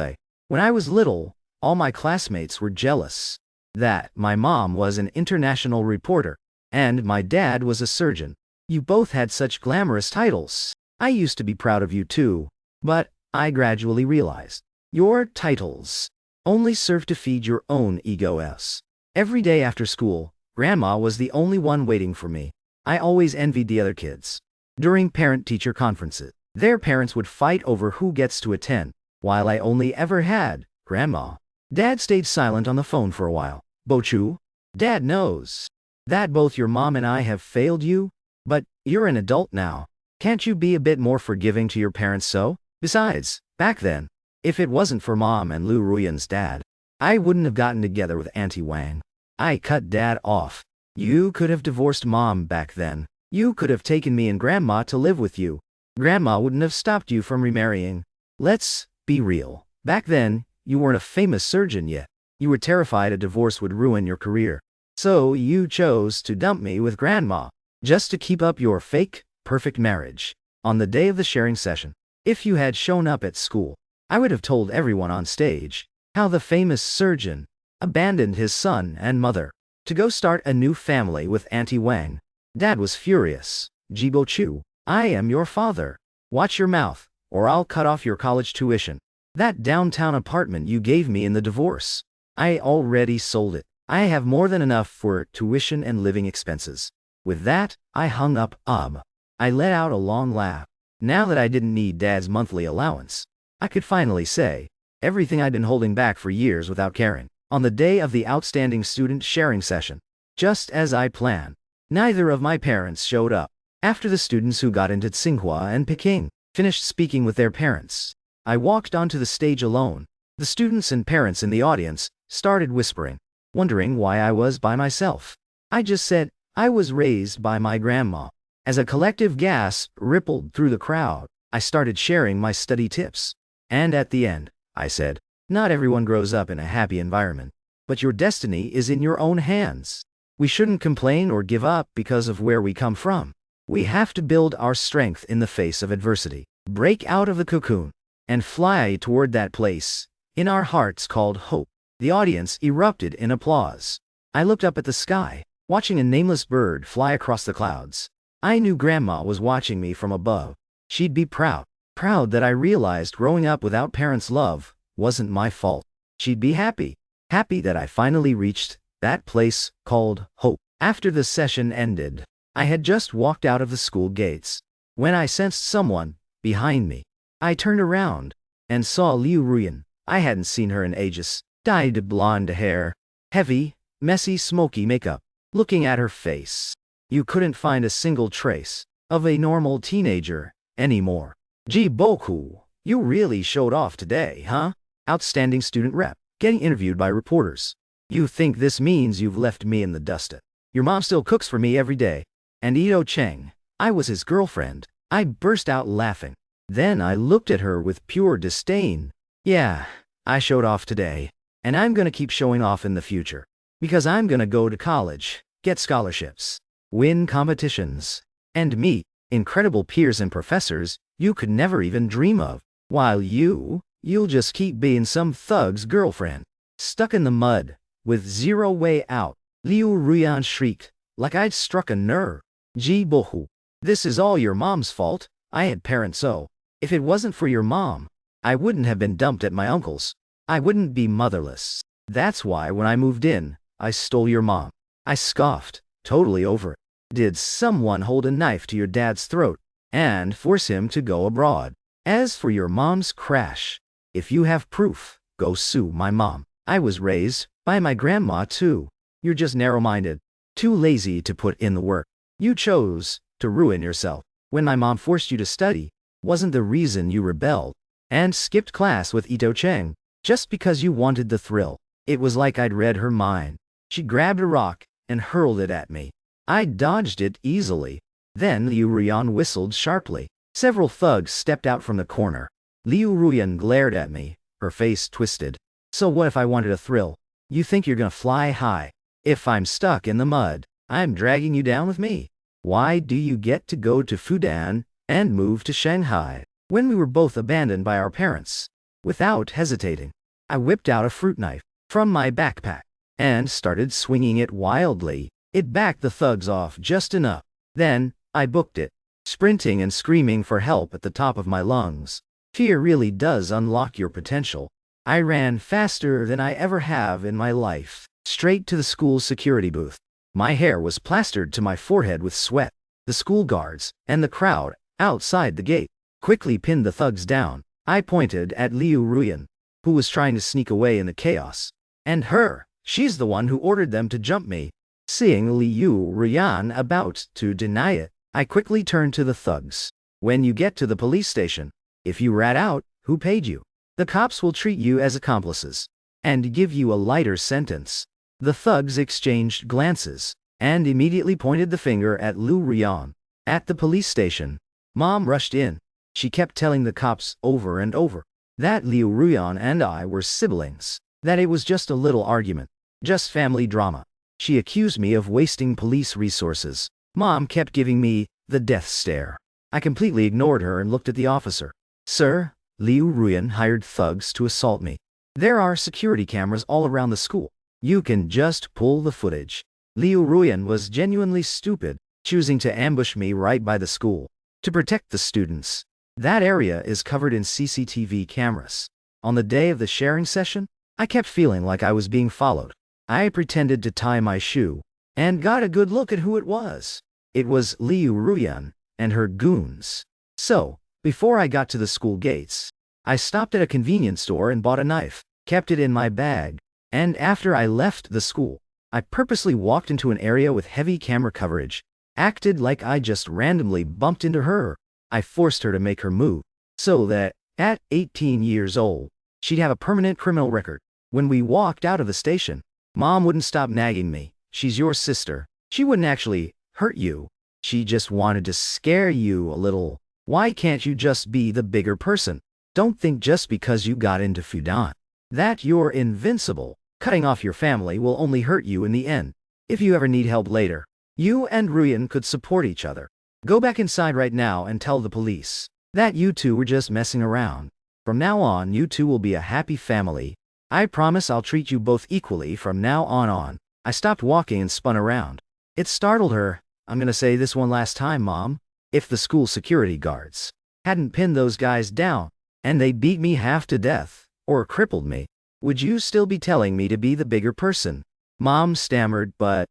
When I was little, all my classmates were jealous that my mom was an international reporter and my dad was a surgeon. You both had such glamorous titles. I used to be proud of you too, but I gradually realized. Your titles only serve to feed your own egos. Every day after school, Grandma was the only one waiting for me. I always envied the other kids. During parent-teacher conferences, their parents would fight over who gets to attend, while I only ever had Grandma. Dad stayed silent on the phone for a while. Bochu, Dad knows that both your mom and I have failed you, but you're an adult now. Can't you be a bit more forgiving to your parents so? Besides, back then, if it wasn't for Mom and Liu Ruyan's dad, I wouldn't have gotten together with Auntie Wang. I cut Dad off. You could have divorced Mom back then. You could have taken me and Grandma to live with you. Grandma wouldn't have stopped you from remarrying. Let's be real. Back then, you weren't a famous surgeon yet. You were terrified a divorce would ruin your career. So you chose to dump me with Grandma, just to keep up your fake, perfect marriage. On the day of the sharing session, if you had shown up at school, I would have told everyone on stage how the famous surgeon abandoned his son and mother to go start a new family with Auntie Wang. Dad was furious. Jibo Chu, I am your father. Watch your mouth, or I'll cut off your college tuition. That downtown apartment you gave me in the divorce, I already sold it. I have more than enough for tuition and living expenses. With that, I hung up. I let out a long laugh. Now that I didn't need Dad's monthly allowance, I could finally say everything I'd been holding back for years without caring. On the day of the outstanding student sharing session, just as I planned, neither of my parents showed up. After the students who got into Tsinghua and Peking finished speaking with their parents, I walked onto the stage alone. The students and parents in the audience started whispering, wondering why I was by myself. I just said, I was raised by my grandma. As a collective gasp rippled through the crowd, I started sharing my study tips. And at the end, I said, not everyone grows up in a happy environment, but your destiny is in your own hands. We shouldn't complain or give up because of where we come from. We have to build our strength in the face of adversity, break out of the cocoon, and fly toward that place in our hearts called hope. The audience erupted in applause. I looked up at the sky, watching a nameless bird fly across the clouds. I knew Grandma was watching me from above. She'd be proud that I realized growing up without parents' love wasn't my fault. She'd be happy that I finally reached that place called hope. After the session ended, I had just walked out of the school gates when I sensed someone behind me. I turned around and saw Liu Ruyan. I hadn't seen her in ages. Dyed blonde hair, heavy, messy, smoky makeup. Looking at her face, you couldn't find a single trace of a normal teenager anymore. Gee Boku, you really showed off today, huh? Outstanding student rep, getting interviewed by reporters. You think this means you've left me in the dust? Your mom still cooks for me every day. And Ito Cheng, I was his girlfriend. I burst out laughing. Then I looked at her with pure disdain. Yeah, I showed off today. And I'm gonna keep showing off in the future. Because I'm gonna go to college, get scholarships, win competitions, and meet incredible peers and professors you could never even dream of. While you'll just keep being some thug's girlfriend, stuck in the mud, with zero way out. Liu Ruyan shrieked, like I'd struck a nerve. Ji Bohu, this is all your mom's fault. I had parents so. If it wasn't for your mom, I wouldn't have been dumped at my uncle's. I wouldn't be motherless. That's why when I moved in, I stole your mom. I scoffed, totally over it. Did someone hold a knife to your dad's throat and force him to go abroad? As for your mom's crash, if you have proof, go sue my mom. I was raised by my grandma too. You're just narrow-minded, too lazy to put in the work. You chose to ruin yourself. When my mom forced you to study, wasn't the reason you rebelled and skipped class with Ito Cheng just because you wanted the thrill. It was like I'd read her mind. She grabbed a rock and hurled it at me. I dodged it easily. Then Liu Ruyan whistled sharply. Several thugs stepped out from the corner. Liu Ruyan glared at me, her face twisted. So what if I wanted a thrill? You think you're gonna fly high? If I'm stuck in the mud, I'm dragging you down with me. Why do you get to go to Fudan and move to Shanghai when we were both abandoned by our parents? Without hesitating, I whipped out a fruit knife from my backpack and started swinging it wildly. It backed the thugs off just enough. Then, I booked it, sprinting and screaming for help at the top of my lungs. Fear really does unlock your potential. I ran faster than I ever have in my life, straight to the school's security booth. My hair was plastered to my forehead with sweat. The school guards and the crowd outside the gate quickly pinned the thugs down. I pointed at Liu Ruyan, who was trying to sneak away in the chaos. And her, she's the one who ordered them to jump me. Seeing Liu Ruyan about to deny it, I quickly turned to the thugs. When you get to the police station, if you rat out who paid you, the cops will treat you as accomplices and give you a lighter sentence. The thugs exchanged glances and immediately pointed the finger at Liu Ruyan. At the police station, Mom rushed in. She kept telling the cops over and over that Liu Ruyan and I were siblings, that it was just a little argument, just family drama. She accused me of wasting police resources. Mom kept giving me the death stare. I completely ignored her and looked at the officer. Sir, Liu Ruyan hired thugs to assault me. There are security cameras all around the school. You can just pull the footage. Liu Ruyan was genuinely stupid, choosing to ambush me right by the school. To protect the students. That area is covered in CCTV cameras. On the day of the sharing session, I kept feeling like I was being followed. I pretended to tie my shoe and got a good look at who it was. It was Liu Ruyan and her goons. So, before I got to the school gates, I stopped at a convenience store and bought a knife, kept it in my bag, and after I left the school, I purposely walked into an area with heavy camera coverage, acted like I just randomly bumped into her. I forced her to make her move, so that, at 18 years old, she'd have a permanent criminal record. When we walked out of the station, Mom wouldn't stop nagging me. She's your sister. She wouldn't actually hurt you. She just wanted to scare you a little. Why can't you just be the bigger person? Don't think just because you got into Fudan that you're invincible. Cutting off your family will only hurt you in the end. If you ever need help later, you and Ruyan could support each other. Go back inside right now and tell the police that you two were just messing around. From now on, you two will be a happy family. I promise I'll treat you both equally from now on. I stopped walking and spun around. It startled her. I'm gonna say this one last time, Mom. If the school security guards hadn't pinned those guys down, and they beat me half to death, or crippled me, would you still be telling me to be the bigger person? Mom stammered, but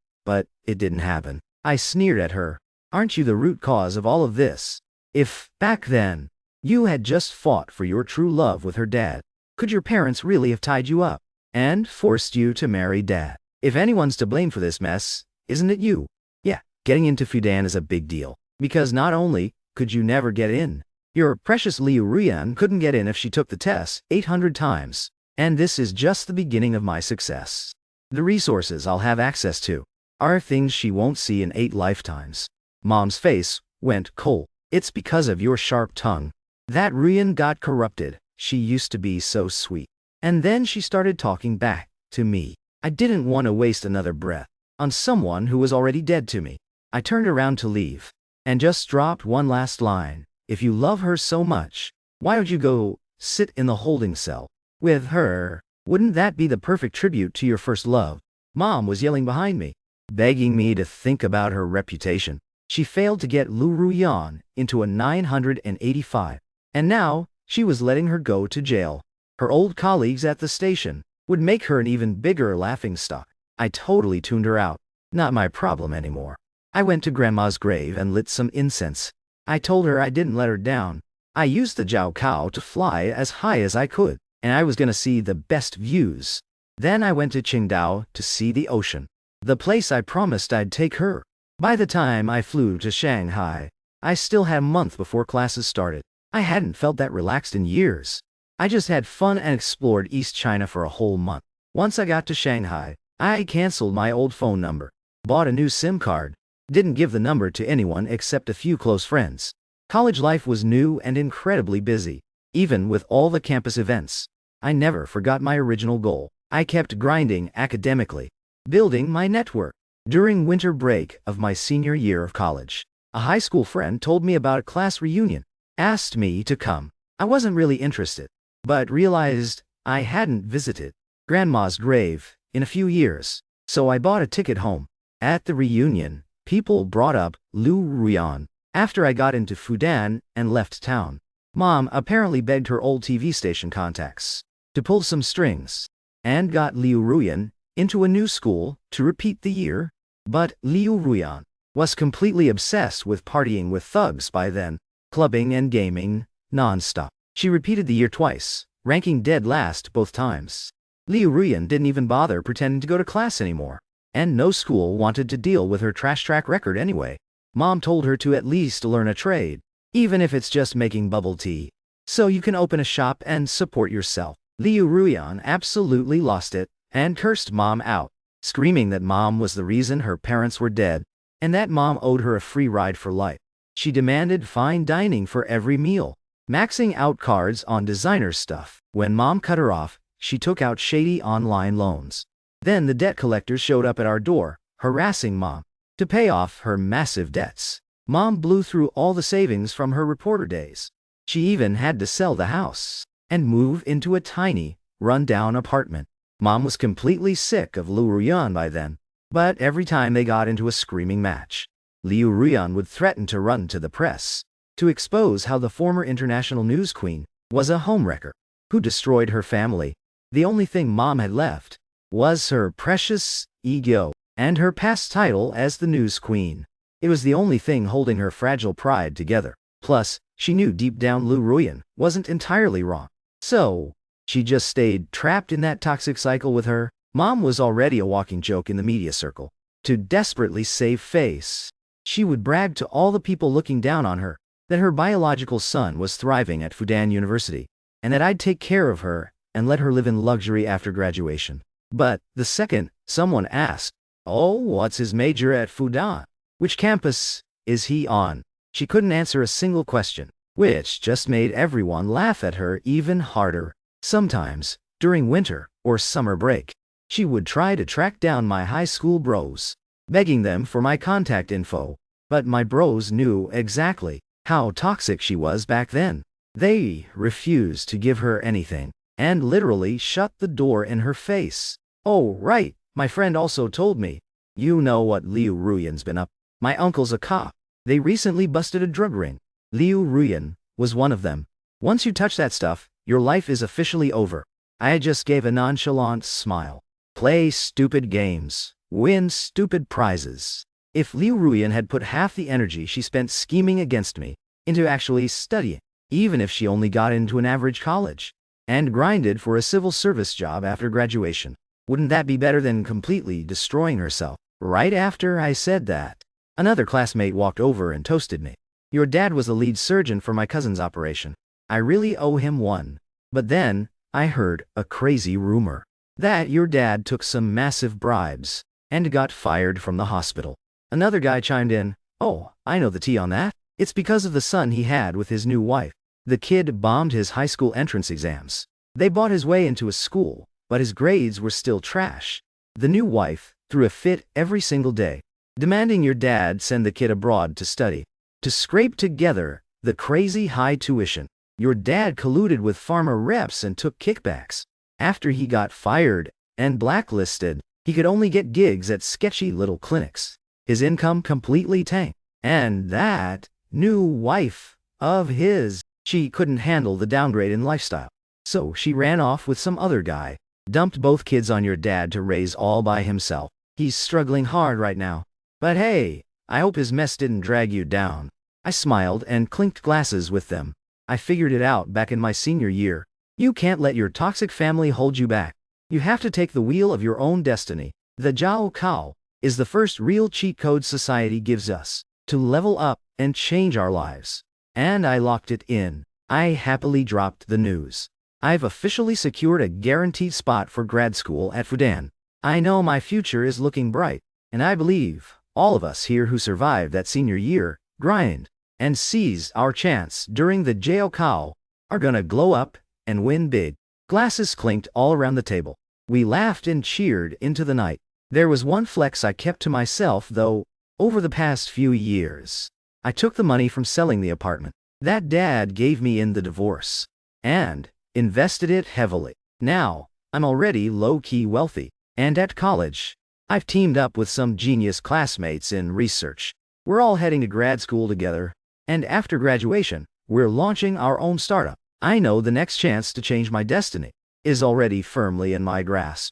it didn't happen. I sneered at her. Aren't you the root cause of all of this? If, back then, you had just fought for your true love with her dad, could your parents really have tied you up and forced you to marry Dad? If anyone's to blame for this mess, isn't it you? Yeah, getting into Fudan is a big deal, because not only could you never get in, your precious Liu Ruyan couldn't get in if she took the test 800 times. And this is just the beginning of my success. The resources I'll have access to are things she won't see in 8 lifetimes. Mom's face went cold. It's because of your sharp tongue that Ruyan got corrupted. She used to be so sweet. And then she started talking back to me. I didn't want to waste another breath on someone who was already dead to me. I turned around to leave and just dropped one last line. If you love her so much, why don't you go sit in the holding cell with her? Wouldn't that be the perfect tribute to your first love? Mom was yelling behind me, begging me to think about her reputation. She failed to get Liu Ruyan into a 985, and now she was letting her go to jail. Her old colleagues at the station would make her an even bigger laughingstock. I totally tuned her out. Not my problem anymore. I went to Grandma's grave and lit some incense. I told her I didn't let her down. I used the Jiao Cow to fly as high as I could, and I was gonna see the best views. Then I went to Qingdao to see the ocean, the place I promised I'd take her. By the time I flew to Shanghai, I still had a month before classes started. I hadn't felt that relaxed in years. I just had fun and explored East China for a whole month. Once I got to Shanghai, I canceled my old phone number, bought a new SIM card, didn't give the number to anyone except a few close friends. College life was new and incredibly busy. Even with all the campus events, I never forgot my original goal. I kept grinding academically, building my network. During winter break of my senior year of college, a high school friend told me about a class reunion, asked me to come. I wasn't really interested, but realized I hadn't visited Grandma's grave in a few years, so I bought a ticket home. At the reunion, people brought up Liu Ruyan after I got into Fudan and left town. Mom apparently begged her old TV station contacts to pull some strings and got Liu Ruyan into a new school to repeat the year. But Liu Ruyan was completely obsessed with partying with thugs by then, clubbing and gaming non-stop. She repeated the year twice, ranking dead last both times. Liu Ruyan didn't even bother pretending to go to class anymore, and no school wanted to deal with her trash track record anyway. Mom told her to at least learn a trade, even if it's just making bubble tea, so you can open a shop and support yourself. Liu Ruyan absolutely lost it and cursed Mom out, screaming that Mom was the reason her parents were dead and that Mom owed her a free ride for life. She demanded fine dining for every meal, maxing out cards on designer stuff. When Mom cut her off, she took out shady online loans. Then the debt collectors showed up at our door, harassing Mom to pay off her massive debts. Mom blew through all the savings from her reporter days. She even had to sell the house and move into a tiny, run-down apartment. Mom was completely sick of Liu Ruyan by then, but every time they got into a screaming match, Liu Ruyan would threaten to run to the press to expose how the former international news queen was a homewrecker who destroyed her family. The only thing Mom had left was her precious ego and her past title as the news queen. It was the only thing holding her fragile pride together. Plus, she knew deep down Liu Ruyan wasn't entirely wrong. So, she just stayed trapped in that toxic cycle with her. Mom was already a walking joke in the media circle. To desperately save face, she would brag to all the people looking down on her that her biological son was thriving at Fudan University, and that I'd take care of her and let her live in luxury after graduation. But the second someone asked, "Oh, what's his major at Fudan? Which campus is he on?" she couldn't answer a single question, which just made everyone laugh at her even harder. Sometimes, during winter or summer break, she would try to track down my high school bros, begging them for my contact info, but my bros knew exactly how toxic she was back then. They refused to give her anything, and literally shut the door in her face. "Oh, right, my friend also told me. You know what Liu Ruyan's been up. My uncle's a cop. They recently busted a drug ring. Liu Ruyan was one of them. Once you touch that stuff, your life is officially over." I just gave a nonchalant smile. Play stupid games. Win stupid prizes. If Liu Ruyan had put half the energy she spent scheming against me into actually studying, even if she only got into an average college, and grinded for a civil service job after graduation, wouldn't that be better than completely destroying herself? Right after I said that, another classmate walked over and toasted me. "Your dad was the lead surgeon for my cousin's operation. I really owe him one." But then, I heard a crazy rumor that your dad took some massive bribes and got fired from the hospital. Another guy chimed in, "Oh, I know the tea on that. It's because of the son he had with his new wife. The kid bombed his high school entrance exams. They bought his way into a school, but his grades were still trash. The new wife threw a fit every single day, demanding your dad send the kid abroad to study. To scrape together the crazy high tuition, your dad colluded with pharma reps and took kickbacks. After he got fired and blacklisted, he could only get gigs at sketchy little clinics. His income completely tanked. And that new wife of his, she couldn't handle the downgrade in lifestyle. So she ran off with some other guy, dumped both kids on your dad to raise all by himself. He's struggling hard right now. But hey, I hope his mess didn't drag you down." I smiled and clinked glasses with them. I figured it out back in my senior year. You can't let your toxic family hold you back. You have to take the wheel of your own destiny. The Jiao Kao is the first real cheat code society gives us to level up and change our lives. And I locked it in. I happily dropped the news. I've officially secured a guaranteed spot for grad school at Fudan. I know my future is looking bright, and I believe all of us here who survived that senior year, grind, and seize our chance during the Jiao Kao are gonna glow up and win big. Glasses clinked all around the table. We laughed and cheered into the night. There was one flex I kept to myself though. Over the past few years, I took the money from selling the apartment that Dad gave me in the divorce and invested it heavily. Now, I'm already low-key wealthy, and at college, I've teamed up with some genius classmates in research. We're all heading to grad school together, and after graduation, We're launching our own startup. I know the next chance to change my destiny is already firmly in my grasp.